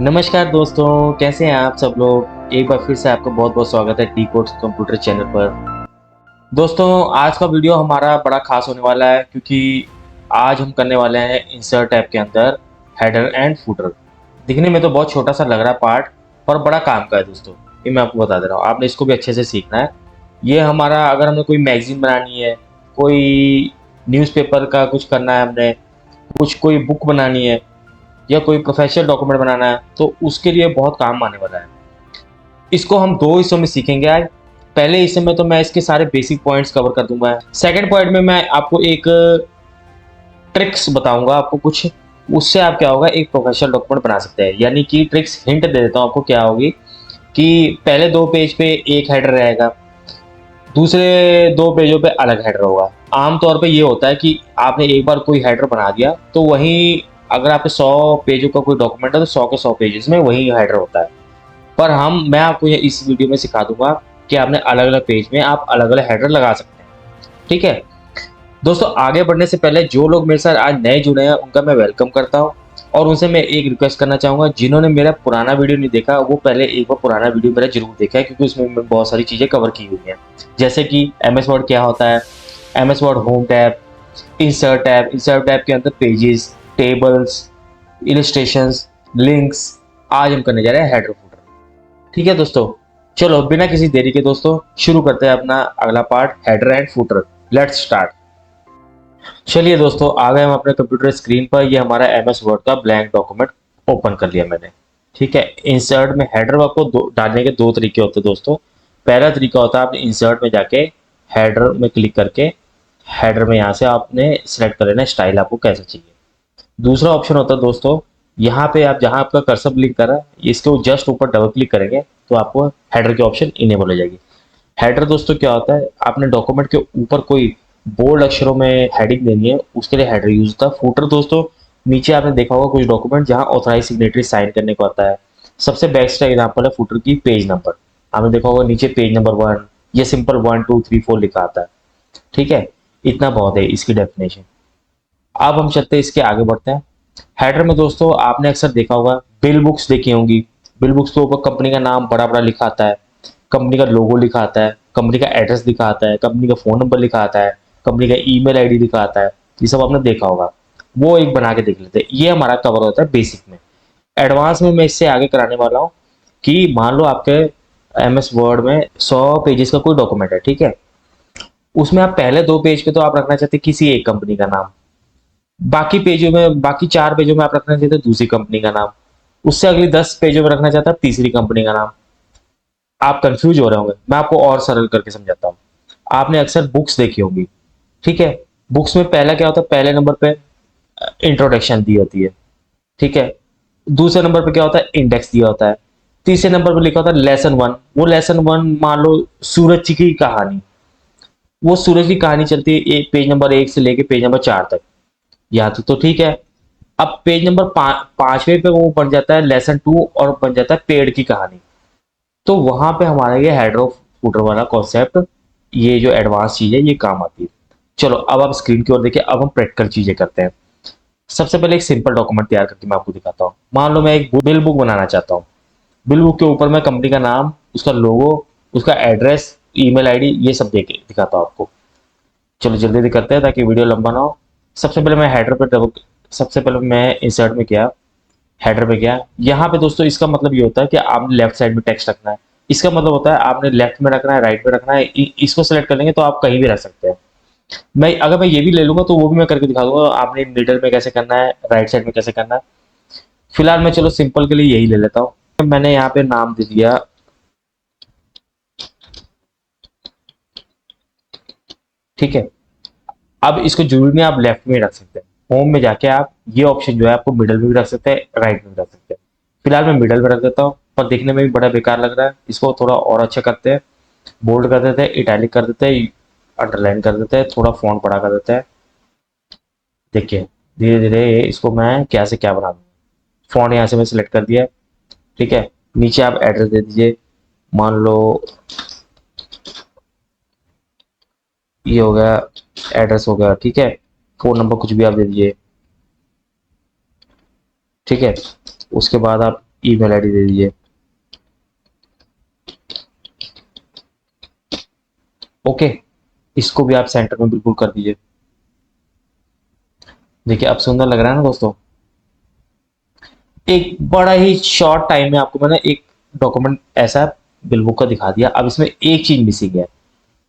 नमस्कार दोस्तों, कैसे हैं आप सब लोग। एक बार फिर से आपका बहुत बहुत स्वागत है टी कोड्स कंप्यूटर चैनल पर। दोस्तों, आज का वीडियो हमारा बड़ा खास होने वाला है क्योंकि आज हम करने वाले हैं इंसर्ट टैब के अंदर हेडर एंड फुटर। दिखने में तो बहुत छोटा सा लग रहा है पार्ट, पर बड़ा काम का है दोस्तों। ये मैं आपको बता दे रहा हूँ, आपने इसको भी अच्छे से सीखना है। ये हमारा, अगर हमें कोई मैगजीन बनानी है, कोई न्यूज़पेपर का कुछ करना है, हमने कुछ कोई बुक बनानी है या कोई प्रोफेशनल डॉक्यूमेंट बनाना है, तो उसके लिए बहुत काम आने वाला है। इसको हम दो हिस्सों में सीखेंगे आज। पहले हिस्से में तो मैं इसके सारे बेसिक पॉइंट्स कवर कर दूंगा। सेकंड पॉइंट में मैं आपको एक ट्रिक्स बताऊंगा, आपको कुछ, उससे आप क्या होगा, एक प्रोफेशनल डॉक्यूमेंट बना सकते हैं। यानी कि ट्रिक्स हिंट दे देता हूँ आपको, क्या होगी कि पहले दो पेज पे एक हेडर रहेगा, दूसरे दो पेजों पे अलग हेडर होगा। आमतौर पे ये होता है कि आपने एक बार कोई हेडर बना दिया तो वही, अगर आपके 100 पेजों का कोई डॉक्यूमेंट है तो 100 के 100 पेजेस में वही हेडर होता है। पर मैं आपको ये इस वीडियो में सिखा दूंगा कि आपने अलग अलग पेज में आप अलग अलग हेडर लगा सकते हैं। ठीक है दोस्तों, आगे बढ़ने से पहले जो लोग मेरे साथ आज नए जुड़े हैं उनका मैं वेलकम करता हूं। और उनसे मैं एक रिक्वेस्ट करना चाहूंगा, जिन्होंने मेरा पुराना वीडियो नहीं देखा वो पहले एक बार पुराना वीडियो मेरा जरूर देखा है, क्योंकि उसमें मैं बहुत सारी चीजें कवर की हुई हैं। जैसे कि एमएस वर्ड क्या होता है, MS word home tab, insert tab के अंदर पेजेस, टेबल्स, इलिस्ट्रेशंस, लिंक्स। आज हम करने जा रहे हैं हेडर फुटर। ठीक है दोस्तों, चलो बिना किसी देरी के दोस्तों शुरू करते हैं अपना अगला part, header and footer. Let's start. चलिए दोस्तों, आ गए हम अपने कंप्यूटर स्क्रीन पर। ये हमारा एमएस वर्ड का ब्लैंक डॉक्यूमेंट ओपन कर लिया मैंने। ठीक है, इंसर्ट में हेडर आपको डालने के दो तरीके होते हैं दोस्तों। पहला तरीका होता है, आपने इंसर्ट में जाके हेडर में क्लिक करके हेडर में यहाँ से आपने सेलेक्ट कर लेना स्टाइल आपको कैसा चाहिए। दूसरा ऑप्शन होता है दोस्तों, यहाँ पे आप जहाँ आपका कर्सर क्लिक कर रहा है इसके जस्ट ऊपर डबल क्लिक करेंगे तो आपको हेडर की ऑप्शन इनेबल हो जाएगी। हेडर दोस्तों क्या होता है, आपने डॉक्यूमेंट के ऊपर कोई बोल्ड अक्षरों में हेडिंग देनी है, उसके लिए हेडर यूज होता है। फुटर दोस्तों, नीचे आपने देखा होगा कुछ डॉक्यूमेंट जहां ऑथराइज सिग्नेटरी साइन करने को आता है। सबसे बेस्ट एग्जांपल है फुटर की पेज नंबर। आपने देखा होगा नीचे पेज नंबर 1 या सिंपल 1 2 3 4 लिखा आता है। ठीक है, इतना बहुत है इसकी डेफिनेशन। अब हम चलते हैं, इसके आगे बढ़ते हैं। हेडर में दोस्तों आपने अक्सर देखा होगा, बिल बुक्स देखी होंगी। बिल बुक्स के ऊपर कंपनी का नाम बड़ा बड़ा लिखा आता है, कंपनी का लोगो लिखा आता है, कंपनी का एड्रेस लिखा आता है, कंपनी का फोन नंबर लिखा आता है, कंपनी का ईमेल आईडी लिखा आता है। ये सब आपने देखा होगा। वो एक बना के देख लेते हैं। ये हमारा कवर होता है बेसिक में। एडवांस में मैं इससे आगे कराने वाला हूँ कि मान लो आपके एमएस वर्ड में 100 पेजेस का कोई डॉक्यूमेंट है। ठीक है, उसमें आप पहले दो पेज पे तो आप रखना चाहते हैं किसी एक कंपनी का नाम, बाकी पेजों में, बाकी 4 पेजों में आप रखना चाहते हैं दूसरी कंपनी का नाम, उससे अगली 10 पेजों में रखना चाहता है तीसरी कंपनी का नाम। आप कंफ्यूज हो रहे होंगे, मैं आपको और सरल करके समझाता हूँ। आपने अक्सर बुक्स देखी होंगी। ठीक है, बुक्स में पहला क्या होता है, पहले नंबर पे इंट्रोडक्शन दी होती है। ठीक है, दूसरे नंबर पे क्या होता है, इंडेक्स दिया होता है। तीसरे नंबर पे लिखा होता है लेसन 1। वो लेसन 1 मान लो सूरज जी की कहानी, वो सूरज की कहानी चलती है एक पेज नंबर 1 से लेके पेज नंबर 4 तक। यहाँ तो ठीक है। अब पेज नंबर 5वें पे वो बन जाता है लेसन 2 और बन जाता है पेड़ की कहानी। तो वहां पे हमारा ये हेडर ऑफ फुटर वाला कॉन्सेप्ट, ये जो एडवांस चीज है ये काम आती है। चलो अब आप स्क्रीन की ओर देखिए, अब हम प्रैक्टिकल चीजें करते हैं। सबसे पहले एक सिंपल डॉक्यूमेंट तैयार करके मैं आपको दिखाता हूँ। मान लो मैं एक बिल बुक बनाना चाहता हूँ। बिल बुक के ऊपर मैं कंपनी का नाम, उसका लोगो, उसका एड्रेस, ईमेल आईडी, ये सब देके दिखाता हूँ आपको। चलो जल्दी जल्दी करते हैं ताकि वीडियो लंबा ना हो। सबसे पहले मैं हेडर पर डबल, सबसे पहले मैं इंसर्ट में गया, हेडर पे गया। यहाँ पे दोस्तों इसका मतलब ये होता है कि आपने लेफ्ट साइड में टेक्स्ट रखना है। इसका मतलब होता है आपने लेफ्ट में रखना है, राइट में रखना है। इसको सेलेक्ट कर लेंगे तो आप कहीं भी रख सकते हैं। अगर मैं ये भी ले लूंगा तो वो भी मैं करके दिखा दूंगा आपने मिडल में कैसे करना है, राइट साइड में कैसे करना है। फिलहाल मैं चलो सिंपल के लिए यही ले लेता हूँ। मैंने यहाँ पे नाम दे दिया, ठीक है। अब इसको जरूरी नहीं आप लेफ्ट में ही रख सकते हैं। होम में जाके आप ये ऑप्शन जो है आपको मिडल में भी रख सकते हैं, राइट में भी रख सकते हैं। फिलहाल मैं मिडल में रख देता हूँ, पर देखने में भी बड़ा बेकार लग रहा है। इसको थोड़ा और अच्छा करते हैं, बोल्ड कर देते हैं, इटैलिक कर देते हैं, अंडरलाइन कर देते हैं, थोड़ा फॉन्ट बड़ा कर देते हैं। देखिए धीरे धीरे इसको मैं क्या से क्या बना दूँ। फॉन्ट यहाँ से मैं सिलेक्ट कर दिया। ठीक है, नीचे आप एड्रेस दे दीजिए। मान लो ये हो गया, एड्रेस हो गया। ठीक है, फोन नंबर कुछ भी आप दे दीजिए। ठीक है, उसके बाद आप ईमेल आईडी दे दीजिए। ओके, इसको भी आप सेंटर में बिल्कुल कर दीजिए। देखिए अब सुंदर लग रहा है ना दोस्तों। एक बड़ा ही शॉर्ट टाइम में आपको मैंने एक डॉक्यूमेंट ऐसा बिलबुक का दिखा दिया। अब इसमें एक चीज मिसिंग है,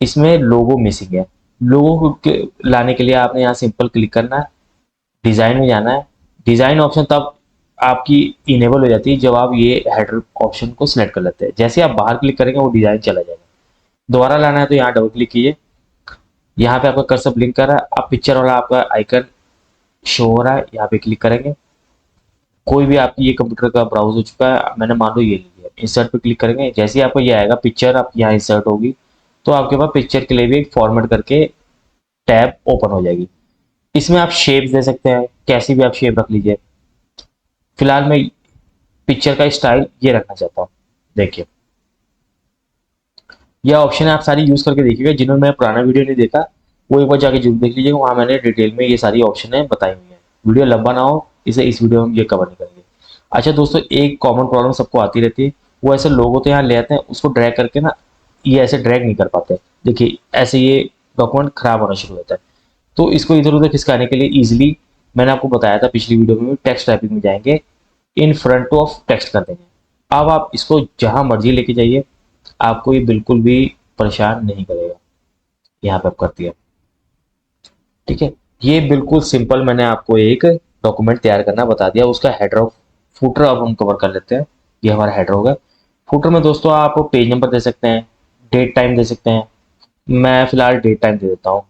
इसमें लोगो मिसिंग है। लोगो को लाने के लिए आपने यहाँ सिंपल क्लिक करना है, डिजाइन में जाना है। डिजाइन ऑप्शन तब आपकी इनेबल हो जाती है जब आप ये हेडर ऑप्शन को सिलेक्ट कर लेते हैं। जैसे आप बाहर क्लिक करेंगे वो डिजाइन चला जाएगा। दोबारा लाना है तो यहाँ डबल क्लिक कीजिए, यहाँ पे आपका कर्सर ब्लिंक कर रहा है, अब पिक्चर वाला आपका आइकन शो हो रहा है, यहाँ पे क्लिक करेंगे। कोई भी आपकी ये कंप्यूटर का ब्राउज हो चुका है, मैंने मान लो ये ले लिया, इंसर्ट पे क्लिक करेंगे। जैसे ही आपको ये आएगा पिक्चर आप यहाँ इंसर्ट होगी, तो आपके पास पिक्चर के लिए भी एक फॉर्मेट करके टैब ओपन हो जाएगी। इसमें आप शेप दे सकते हैं, कैसी भी आप शेप रख लीजिए। फिलहाल मैं पिक्चर का स्टाइल ये रखना चाहता हूँ। देखिए यह ऑप्शन है, आप सारी यूज करके देखिएगा। जिन्होंने मेरा पुराना वीडियो नहीं देखा वो एक बार जाके जरूर देख लीजिएगा, वहां मैंने डिटेल में ये सारी ऑप्शन है बताई हुई है। वीडियो लंबा ना हो इसे इस वीडियो में ये कवर नहीं करेंगे। अच्छा दोस्तों, एक कॉमन प्रॉब्लम सबको आती रहती है, वो ऐसे लोगो तो यहाँ ले आते हैं, उसको ड्रैग करके ना ये ऐसे ड्रैग नहीं कर पाते। देखिए ऐसे ये डॉक्यूमेंट खराब होना शुरू होता है। तो इसको इधर उधर खिसकाने के लिए इजिली मैंने आपको बताया था पिछली वीडियो में, टेक्स्ट टाइपिंग में जाएंगे, इन फ्रंट ऑफ टेक्स्ट कर देंगे। अब आप इसको जहां मर्जी लेके जाइए, आपको ये बिल्कुल भी परेशान नहीं करेगा। यहाँ पे आप कर दिया, ठीक है। ये बिल्कुल सिंपल मैंने आपको एक डॉक्यूमेंट तैयार करना बता दिया। उसका हेडर और फुटर अब हम कवर कर लेते हैं। ये हमारा हेडर होगा। फुटर में दोस्तों आप पेज नंबर दे सकते हैं, डेट टाइम दे सकते हैं। मैं फिलहाल डेट टाइम दे देता हूँ।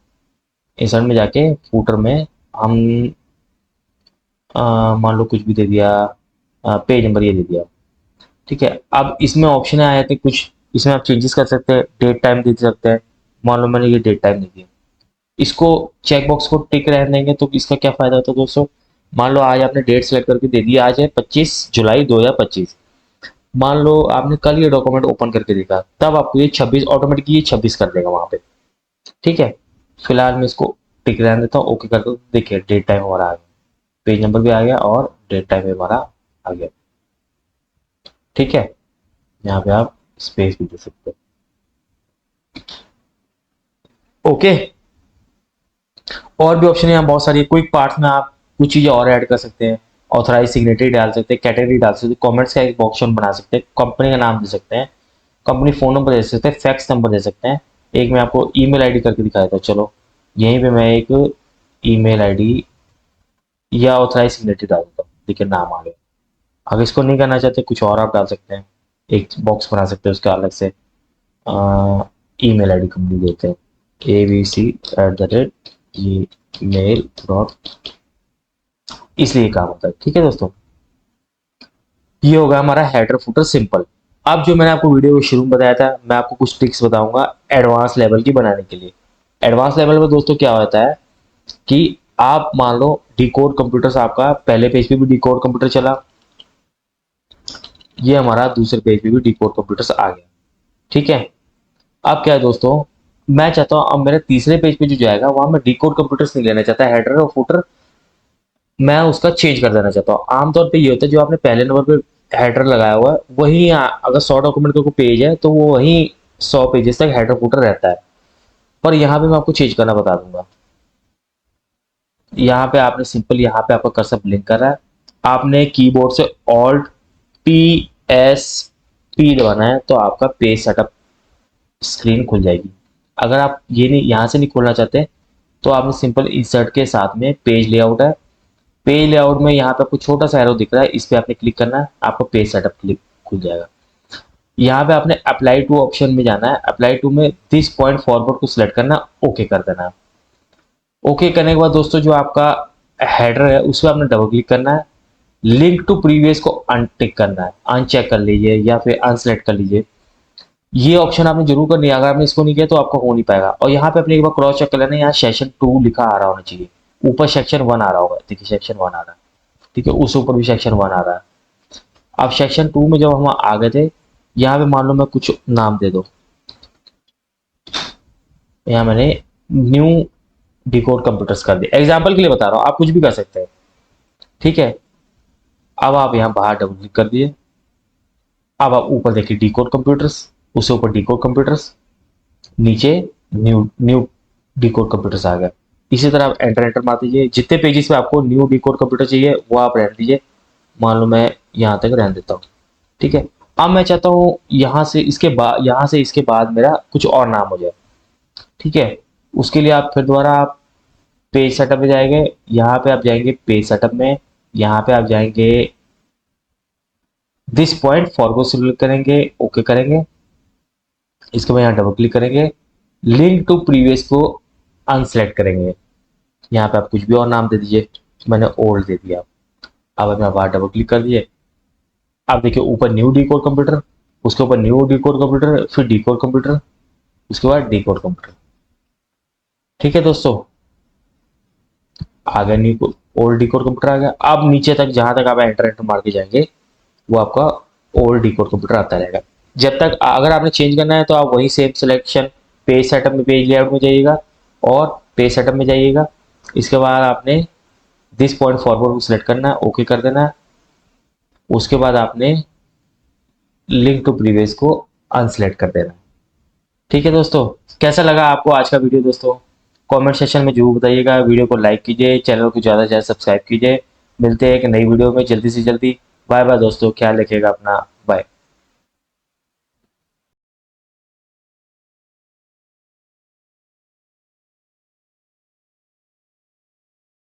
इंसर्ट में जाके फुटर में हम मान लो कुछ भी दे दिया, पेज नंबर ये दे दिया, ठीक है। अब इसमें ऑप्शन आए थे कुछ, इसमें आप चेंजेस कर सकते हैं, डेट टाइम दे सकते हैं। मान लो मैंने ये डेट टाइम दे दिया, इसको चेक बॉक्स को टिक रहने देंगे तो इसका क्या फायदा होता है दोस्तों। मान लो आज आपने डेट सेलेक्ट करके दे दिया, आज है 25 जुलाई 2025। मान लो आपने कल ये डॉक्यूमेंट ओपन करके देखा, तब आपको ये 26 ऑटोमेटिक ये 26 कर देगा वहां पे, ठीक है। फिलहाल मैं इसको टिक रहने देता हूँ, ओके कर दो। देखिए डेट टाइम हमारा आ गया, पेज नंबर भी आ गया और डेट टाइम हमारा आ गया, ठीक है। यहाँ पे आप स्पेस भी दे सकते हैं, ओके। और भी ऑप्शन है यहाँ बहुत सारी। क्विक पार्ट्स में आप कुछ चीजें और ऐड कर सकते हैं, ऑथराइज सिग्नेटरी डाल सकते हैं, कैटेगरी डाल सकते हैं, कमेंट्स का एक ऑप्शन बना सकते हैं, कंपनी का नाम दे सकते हैं, कंपनी फोन नंबर दे सकते हैं, फैक्स नंबर दे सकते हैं। एक मैं आपको ईमेल आईडी करके दिखाया था, चलो यहीं पे मैं एक ईमेल आईडी या ऑथराइज सिग्नेटरी डाल देता हूँ। देखिए नाम आ गया। अगर इसको नहीं करना चाहते कुछ और आप डाल सकते हैं, एक बॉक्स बना सकते हैं उसका अलग से, ईमेल आईडी कंपनी देते हैं abc@gmail. इसलिए काम होता है, ठीक है दोस्तों। ये होगा हमारा हेडर फुटर सिंपल। अब जो मैंने आपको वीडियो के शुरू में बताया था, मैं आपको कुछ ट्रिक्स बताऊंगा एडवांस लेवल की बनाने के लिए। एडवांस लेवल में दोस्तों क्या होता है कि आप मान लो डिकोड कंप्यूटर, आपका पहले पेज पे भी डिकोड कंप्यूटर चला, ये हमारा दूसरे पेज पे भी डिकोड कंप्यूटर आ गया, ठीक है। अब क्या है दोस्तों, मैं चाहता हूं अब मेरे तीसरे पेज पे जो जाएगा वहां मैं डिकोड कंप्यूटर्स नहीं लेना चाहता, हेडर और फुटर मैं उसका चेंज कर देना चाहता हूँ। आमतौर पे ये होता है जो आपने पहले नंबर पे हेडर लगाया हुआ है वही अगर 100 डॉक्यूमेंट का पेज है तो वो वही 100 पेजेस तक हेडर फुटर रहता है। पर यहाँ पे मैं आपको चेंज करना बता दूंगा। यहाँ पे आपने सिंपल, यहाँ पे आपका कर्सर ब्लिंक कर रहा है, आपने कीबोर्ड से ऑल्ट पी एस पी दबाना है तो आपका पेज सेटअप स्क्रीन खुल जाएगी। अगर आप ये नहीं यहाँ से नहीं खोलना चाहते तो आपने सिंपल इंसर्ट के साथ में पेज लेआउट है, पेज लेआउट में यहाँ पे आपको छोटा सा एरो दिख रहा है, इस पे आपने क्लिक करना है, आपका पेज सेटअप क्लिक खुल जाएगा। यहाँ पे आपने अप्लाई टू ऑप्शन में जाना है, अप्लाई टू में दिस पॉइंट फॉरवर्ड को सिलेक्ट करना, ओके कर देना है। ओके करने के बाद दोस्तों जो आपका हेडर है उस पर आपने डबल क्लिक करना है, लिंक टू प्रीवियस को अनटिक करना है, अनचेक कर लीजिए या फिर अनसेलेक्ट कर लीजिए। ये ऑप्शन आपने जरूर करनी है, अगर आपने इसको नहीं किया तो आपका हो नहीं पाएगा। और यहाँ पे अपने एक बार क्रॉस चेक कर लेना, यहाँ सेक्शन 2 लिखा आ रहा होना चाहिए, ऊपर सेक्शन 1 आ रहा होगा, देखिए सेक्शन 1 आ रहा है, ठीक है, उस ऊपर भी सेक्शन 1 आ रहा है। अब सेक्शन 2 में जब हम आ गए थे, यहाँ पे मान लो मैं कुछ नाम दे दो, यहाँ मैंने न्यू डिकोड कंप्यूटर्स कर दिया, एग्जाम्पल के लिए बता रहा हूँ, आप कुछ भी कर सकते हैं, ठीक है। अब आप यहाँ बाहर डबल क्लिक कर दिए, अब आप ऊपर देखिए डी कोड कंप्यूटर्स, उससे ऊपर डी कोड कंप्यूटर्स, नीचे new new decode computers आ गया। इसी तरह आप एंटर एंटर मार दीजिए, जितने पेजेस पे आपको न्यू डी कोड कंप्यूटर चाहिए वो आप रहने दीजिए। मान लो मैं यहाँ तक रहने देता हूँ, ठीक है। अब मैं चाहता हूँ यहाँ से इसके बाद मेरा कुछ और नाम हो जाए, ठीक है। उसके लिए आप फिर दोबारा आप पेज सेटअप में जाएंगे, यहाँ पे आप जाएंगे पेज सेटअप में, यहाँ पे आप जाएंगे दिस पॉइंट फॉर को सिलेक्ट करेंगे, ओके करेंगे। इसके बाद यहाँ डबल क्लिक करेंगे, लिंक टू प्रीवियस को अनसेलेक्ट करेंगे। यहाँ पे आप कुछ भी और नाम दे दीजिए, मैंने ओल्ड दे दिया। अब मैं बाहर डबल क्लिक कर दिए, आप देखिए ऊपर न्यू डी कोड कंप्यूटर, उसके ऊपर न्यू डी कोड कंप्यूटर, फिर डी कोड कंप्यूटर, उसके बाद डी कोड कंप्यूटर, ठीक है दोस्तों। आ गया new old decode computer आ गया। अब नीचे तक जहां तक आप एंटर एंटर मार के जाएंगे वो आपका ओल्ड डी कोड कंप्यूटर आता रहेगा। जब तक अगर आपने चेंज करना है तो आप वही सेम सिलेक्शन पेज सेटअप में, पेज लेआउट में जाइएगा और पेज सेटअप में जाइएगा। इसके बाद आपने दिस पॉइंट फॉरवर्ड को सिलेक्ट करना है, ओके कर देना है। उसके बाद आपने लिंक टू प्रीवियस को अनसेलेक्ट कर देना है, ठीक है दोस्तों। कैसा लगा आपको आज का वीडियो दोस्तों, कमेंट सेक्शन में जरूर बताइएगा। वीडियो को लाइक कीजिए, चैनल को ज़्यादा से ज़्यादा सब्सक्राइब कीजिए। मिलते हैं एक नई वीडियो में जल्दी से जल्दी। बाय बाय दोस्तों, ख्याल रखिएगा अपना।